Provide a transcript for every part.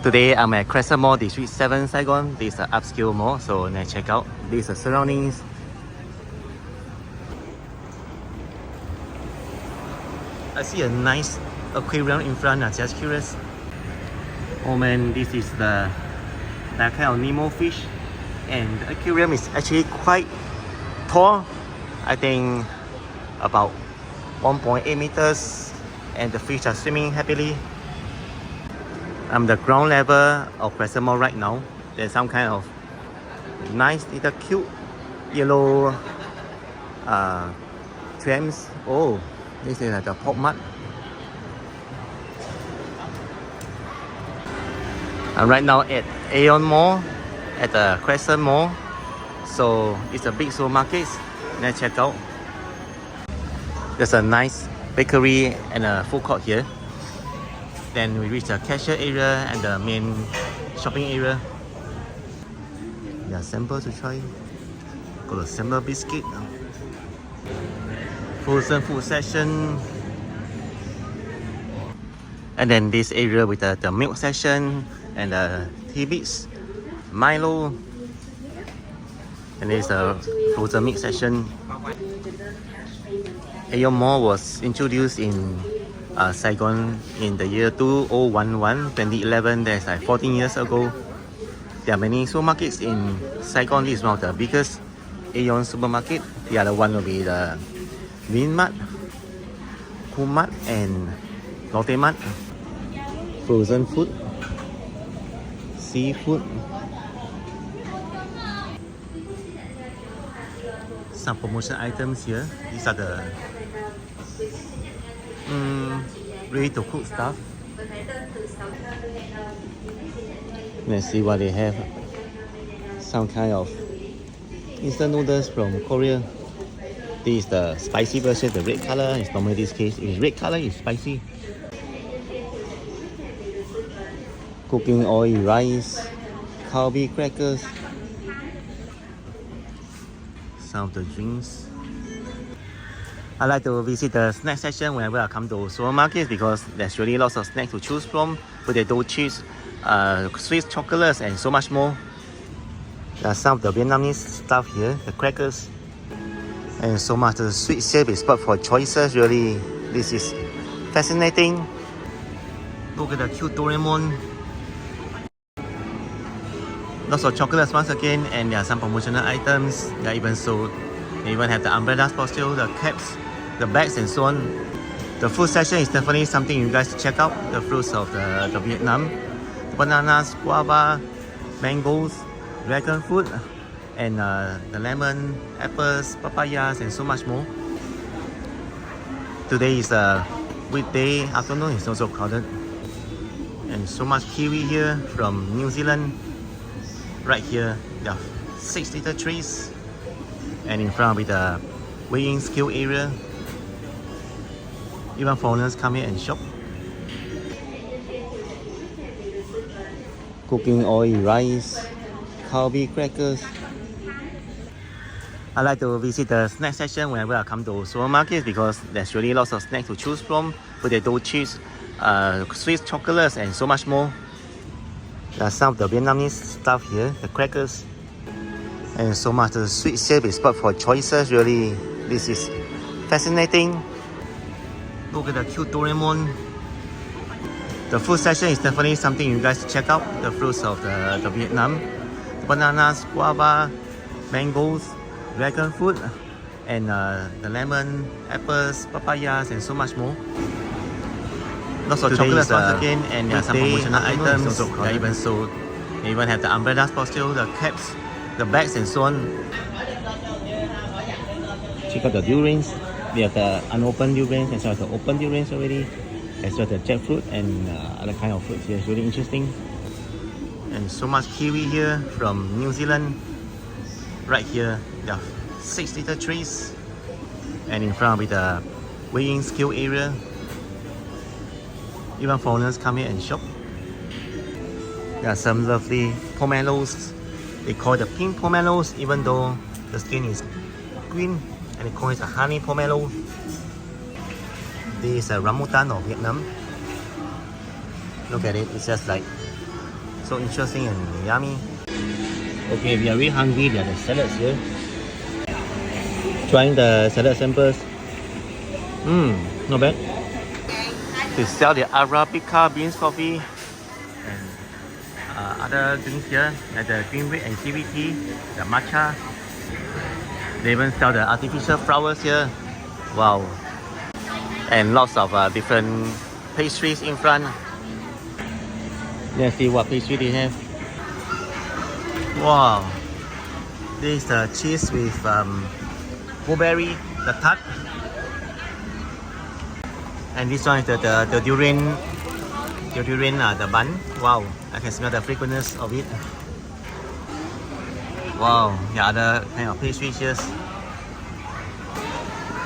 Today I'm at Crescent Mall, District 7, Saigon. This is an upscale mall, so let's check out. These are surroundings. I see a nice aquarium in front. I'm just curious. Oh man, this is that kind of Nemo fish, and the aquarium is actually quite tall. I think about 1.8 meters, and the fish are swimming happily. I'm the ground level of Crescent Mall right now. There's some kind of nice little cute yellow trams. Oh, this is like the pop mud. I'm right now at Aeon Mall, at the Crescent Mall. So it's a big supermarket. Let's check out. There's a nice bakery and a food court here. Then we reach the cashier area and the main shopping area. Yeah, samples to try. Got a sample biscuit. Frozen food section. And then this area with the milk section and the tea bits, Milo. And there's a frozen meat section. Aeon Mall was introduced in Saigon in the year 2011. That's like 14 years ago. There are many supermarkets in Saigon. This is one of the biggest Aeon supermarket. The other one will be the Winmart, Kumart, and Lotte Mart. Frozen food, seafood, some promotion items here. These are the ready to cook stuff. Let's see what they have. Some kind of instant noodles from Korea. This is the spicy version, the red color. It's normally this case. If it's red color, it's spicy. Cooking oil rice, Calbee crackers, some of the drinks. I like to visit the snack section whenever I come to supermarkets because there's really lots of snacks to choose from. Potato chips, Swiss chocolates, and so much more. There are some of the Vietnamese stuff here, the crackers, and so much. The sweet shelf is spot for choices. Really, this is fascinating. Look at the cute Doraemon. Lots of chocolates once again, and there are some promotional items that even sold. They even have the umbrellas for sale, the caps, the bags, and so on. The fruit section is definitely something you guys check out. The fruits of the Vietnam, bananas, guava, mangoes, dragon fruit, and the lemon, apples, papayas, and so much more. Today is a weekday afternoon. It's also crowded, and so much kiwi here from New Zealand. Right here, there are 6 little trees, and in front with the weighing scale area. Even foreigners come here and shop. Cooking oil rice, Calbee crackers. I like to visit the snack section whenever I come to supermarkets because there's really lots of snacks to choose from. Potato chips, Swiss chocolates, and so much more. There are some of the Vietnamese stuff here, the crackers, and so much. The sweet shelf is spot for choices. Really, this is fascinating. Look at the cute Doraemon. The fruit section is definitely something you guys check out. The fruits of the Vietnam, bananas, guava, mangoes, dragon fruit, and the lemon, apples, papayas, and so much more. Lots of chocolates once again, and there are some promotional items that even sold. They even have the umbrellas for sale, the caps, the bags, and so on. Check out the durians. They have the unopened durians as well as the open durians already, as well as the jackfruit and other kind of fruits here. It's really interesting. And so much kiwi here from New Zealand. Right here, there are 6 little trees, and in front with the weighing scale area. Even foreigners come here and shop. There are some lovely pomelos. They call it the pink pomelos, even though the skin is green, and they call it a honey pomelo. This is a rambutan of Vietnam. Look at it, it's just like so interesting and yummy. Okay, we are really hungry. There are the salads here. Trying the salad samples. Not bad. They sell the Arabica beans coffee and other drinks here, like the green tea and kiwi tea, the matcha. They even sell the artificial flowers here. Wow. And lots of different pastries in front. Let's see what pastry they have. Wow. This is the cheese with blueberry, the tart. And this one is the durian, the bun. Wow, I can smell the fragrance of it. Wow, yeah, other kind of pastries here.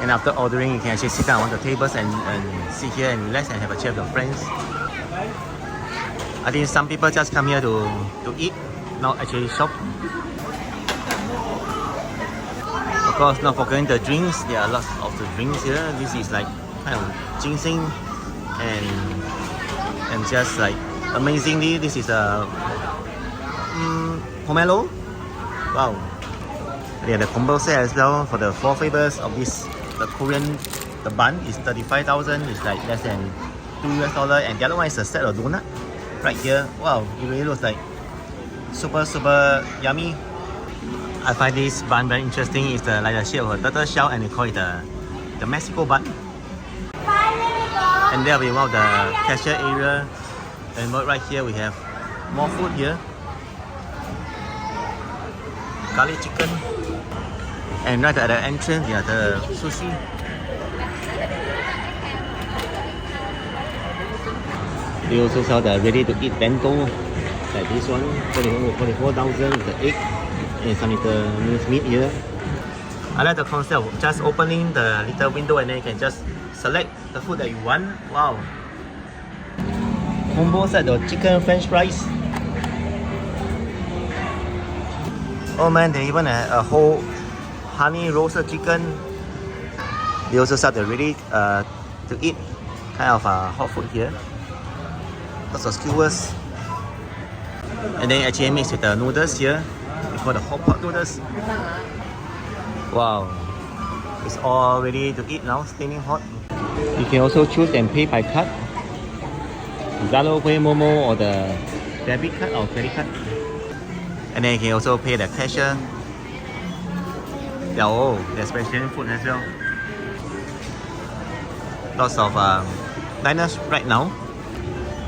And after ordering, you can actually sit down on the tables and sit here and relax and have a chat with your friends. I think some people just come here to eat, not actually shop. Of course, not forgetting the drinks. There are lots of the drinks here. This is like kind of ginseng and just like amazingly, this is a pomelo. Wow. Yeah, the combo set as well for the 4 flavors of this. The Korean, the bun is 35,000. It's like less than $2, and the other one is a set of donut right here. Wow, it really looks like super yummy. I find this bun very interesting. It's like the shape of a turtle shell, and they call it the Mexico bun. And there will be one of the cashier area. And right here we have more food here. Garlic chicken. And right at the entrance, yeah, the sushi. They also sell the ready-to-eat bento, like this one, 44,000 with the egg and some little minced meat here. I like the concept of just opening the little window and then you can just select the food that you want. Wow. Combo set, the chicken french fries. Oh man, they even have a whole honey roasted chicken. They also sell the ready to eat kind of hot food here. Lots of skewers. And then actually mixed with the noodles here. We call the hot pot noodles. Wow. It's all ready to eat now, steaming hot. You can also choose and pay by card. Zalo, Pay, Momo, or the debit card or credit card. And then you can also pay the cashier. Oh, there's vegetarian food as well. Lots of diners right now.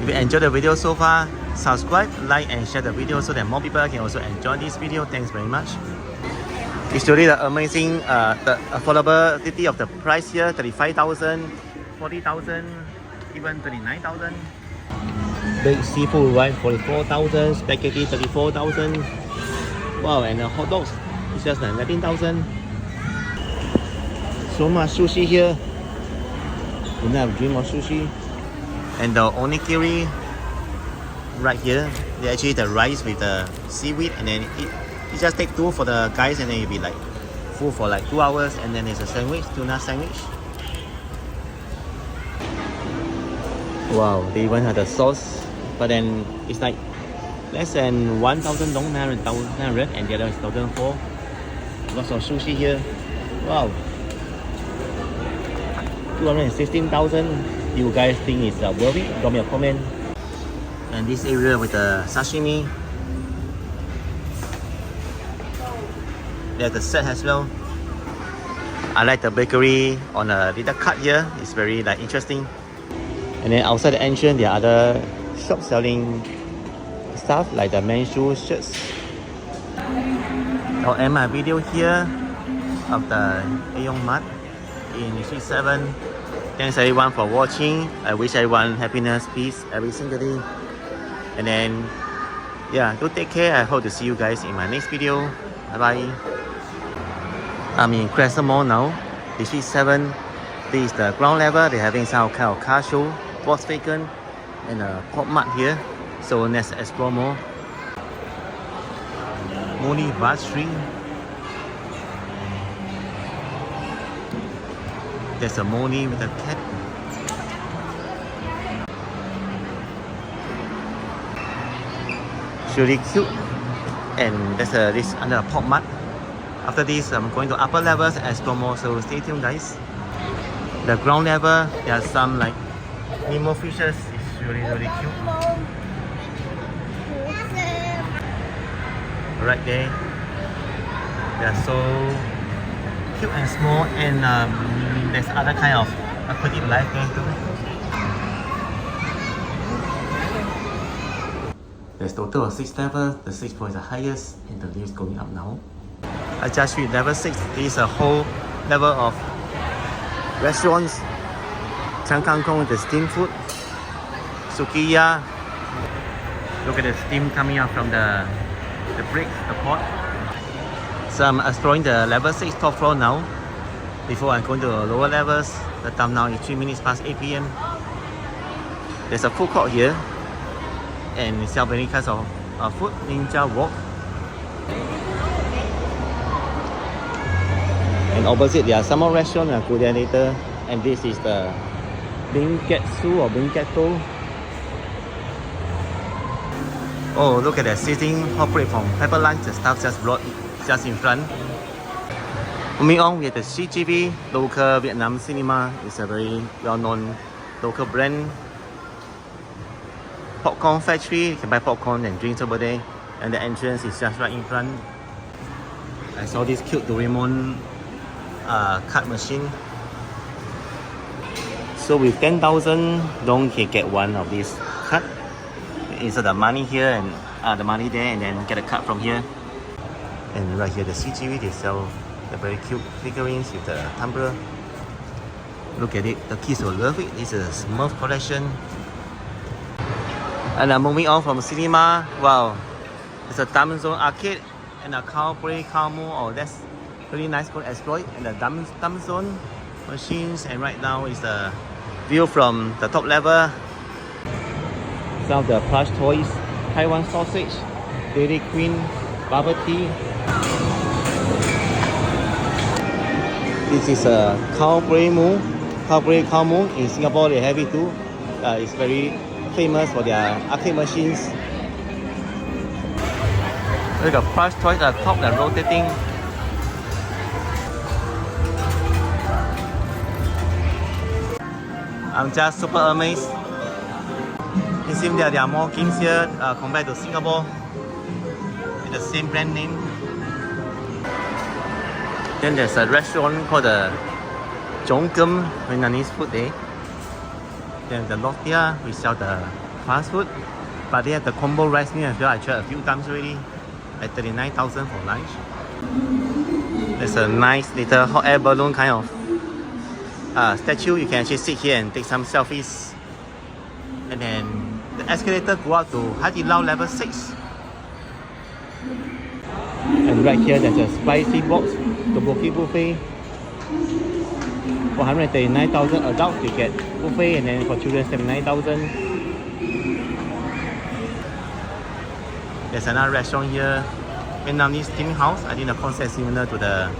If you enjoyed the video so far, subscribe, like and share the video so that more people can also enjoy this video. Thanks very much. It's really the amazing, the affordability of the price here. 35,000, 40,000, even 29,000. Big seafood, right? 44,000. Spaghetti, 34,000. Wow, and the hot dogs, it's just 19,000. So much sushi here. You have a dream of sushi. And the onigiri right here, they actually eat the rice with the seaweed, and then you just take 2 for the guys, and then you'll be like full for like 2 hours. And then there's a sandwich, tuna sandwich. Wow, they even have the sauce, but then it's like less than 1,000 dong, 900, and the other is 1,400. Lots of sushi here. Wow. 216,000. You guys think it's worth it? Drop me a comment. And this area with the sashimi. There's the set as well. I like the bakery on a little cut here. It's very like interesting. And then outside the entrance, there are other shops selling stuff like the men's shoes, shirts. I'll end my video here of the Aeon Mart in Street 7. Thanks everyone for watching. I wish everyone happiness, peace every single day. And then, yeah, do take care. I hope to see you guys in my next video. Bye bye. I'm in Crescent Mall now. Street 7. This is the ground level. They're having some kind of car show, Volkswagen, and a pop mart here. So let's explore more. Moni Bus Street. There's a Moni with a cat. It's really cute. And there's this under a pork mud. After this, I'm going to upper levels and explore more, so stay tuned guys. The ground level, there are some like Nemo fishes. It's really cute. Right there, they are so cute and small, and there's other kind of aquatic life there too. There's total of 6 levels. The 6th floor is the highest, and the lift is going up now. I just reached level 6. This is a whole level of restaurants. Chang Kang Kong with the steamed food. Sukiya. Look at the steam coming out from the bricks, the pot. So I'm exploring the level 6 top floor now. Before I go into the lower levels, the time now is 3 minutes past 8 p.m. There's a food court here, and they sell many kinds of food. Ninja Wok. And opposite there are some more restaurants. I'll go there later. And this is the Bingetsu or Bingetto. Oh, look at that sizzling hot plate from Pepper Lunch. The staff just brought it just in front. Moving on, we have the CGV, local Vietnam cinema. It's a very well-known local brand. Popcorn factory, you can buy popcorn and drinks over there. And the entrance is just right in front. I saw this cute Doraemon card machine. So with 10,000 dong, you can get one of these cards. Insert the money here and the money there, and then get a card from here. And right here, the CGV, they sell the very cute figurines with the tumbler. Look at it, the kids will love it. This is a Smurf collection. And I'm moving on from cinema. Wow, it's a Diamond Zone arcade and a cowboy Camo. Oh, that's really nice to exploit. And the Diamond Zone machines. And right now is the view from the top level. Some of the plush toys, Taiwan sausage, Dairy Queen, bubble tea. This is a cowboy moo. Cowboy Camo. In Singapore, they have it too. It's very famous for their arcade machines. Look at plush toys at the top, they're rotating. I'm just super amazed. It seems that there are more games here compared to Singapore with the same brand name. Then there's a restaurant called the Jongkem Vietnamese food there. Then the Lotia, we sell the fast food, but they have the combo rice meal as well. I tried a few times already, at 39,000 for lunch. There's a nice little hot air balloon kind of statue. You can actually sit here and take some selfies. And then the escalator go up to Hai Di Lao level 6. And right here there's a spicy box, tteokbokki buffet. For 139,000 adults you get buffet, and then for children 79,000. There's another restaurant here, Vietnamese steam house. I think the concept is similar to the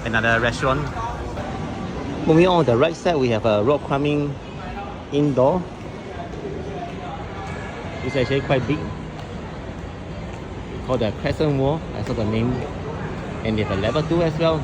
another restaurant. Moving on the right side, we have a rock climbing indoor. It's actually quite big. Called the Crescent Mall. I saw the name. And they have a level 2 as well.